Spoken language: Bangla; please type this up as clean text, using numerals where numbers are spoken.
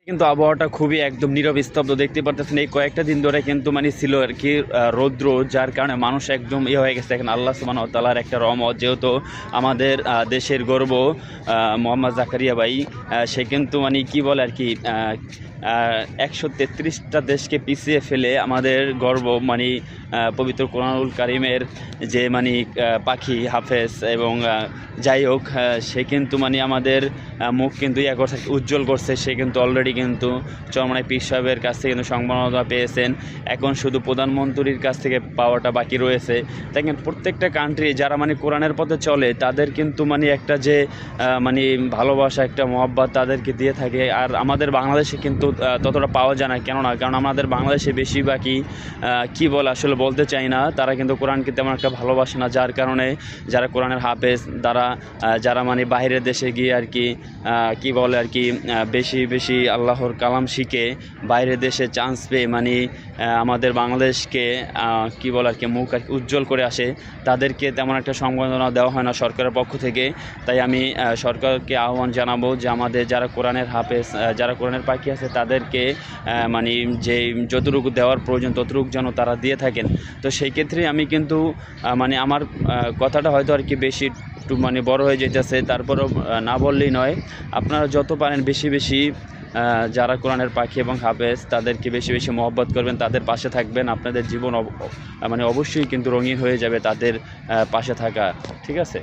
কিন্তু আবহাওয়াটা খুবই একদম নীরব স্তব্ধ দেখতে পারতেছেন। এই কয়েকটা দিন ধরে কিন্তু মানে ছিল আর কি রৌদ্র, যার কারণে মানুষ একদম হয়ে গেছে। এখন আল্লাহ সুবহানাহু ওয়া তাআলার একটা রহমত, যেহেতু আমাদের দেশের গর্ব মোহাম্মদ জাকারিয়া ভাই, সে কিন্তু মানে কি বলে আর কি 133টা দেশকে পিছিয়ে ফেলে আমাদের গর্ব মানে পবিত্র কোরআনুল কারিমের যে মানে পাখি হাফেজ এবং যাই হোক, সে কিন্তু মানে আমাদের মুখ কিন্তু করছে, উজ্জ্বল করছে। সে কিন্তু অলরেডি কিন্তু চরমনাই পীর সাহেবের কাছ থেকে কিন্তু সম্মাননা পেয়েছেন। এখন শুধু প্রধানমন্ত্রীর কাছ থেকে পাওয়াটা বাকি রয়েছে। দেখেন প্রত্যেকটা কান্ট্রি যারা মানে কোরআনের পথে চলে তাদের কিন্তু মানে একটা যে মানে ভালোবাসা, একটা মহব্বত তাদেরকে দিয়ে থাকে। আর আমাদের বাংলাদেশে কিন্তু ততটা পাওয়া যায় না। কেননা কারণ আমাদের বাংলাদেশে বেশিরভাগই কী বলে আসলে বলতে চাই না, তারা কিন্তু কোরআনকে তেমন একটা ভালোবাসে না। যার কারণে যারা কোরআনের হাফেজ যারা মানে বাইরের দেশে গিয়ে আর কি কি বলে আর কি বেশি বেশি আল্লাহর কালাম শিখে বাইরের দেশে চান্স পেয়ে মানে আমাদের বাংলাদেশকে কি বলে আর কি মুখ আর কি উজ্জ্বল করে আসে, তাদেরকে তেমন একটা সম্মাননা দেওয়া হয় না সরকারের পক্ষ থেকে। তাই আমি সরকারকে আহ্বান জানাবো যে আমাদের যারা কোরআনের হাফেজ, যারা কোরআনের পাখি আছে, তাদেরকে মানে যে যতটুকু দেওয়ার প্রয়োজন ততটুকু যেন তারা দিয়ে থাকেন। তো সেই ক্ষেত্রে আমি কিন্তু মানে আমার কথাটা হয়তো আর কি বেশি একটু মানে বড় হয়ে যেতেছে, তারপরেও না বললেই নয়। আপনারা যত পারেন বেশি বেশি যারা কোরআনের পাখি এবং হাফেজ তাদেরকে বেশি বেশি মহব্বত করবেন, তাদের পাশে থাকবেন। আপনাদের জীবন মানে অবশ্যই কিন্তু রঙিন হয়ে যাবে তাদের পাশে থাকা। ঠিক আছে।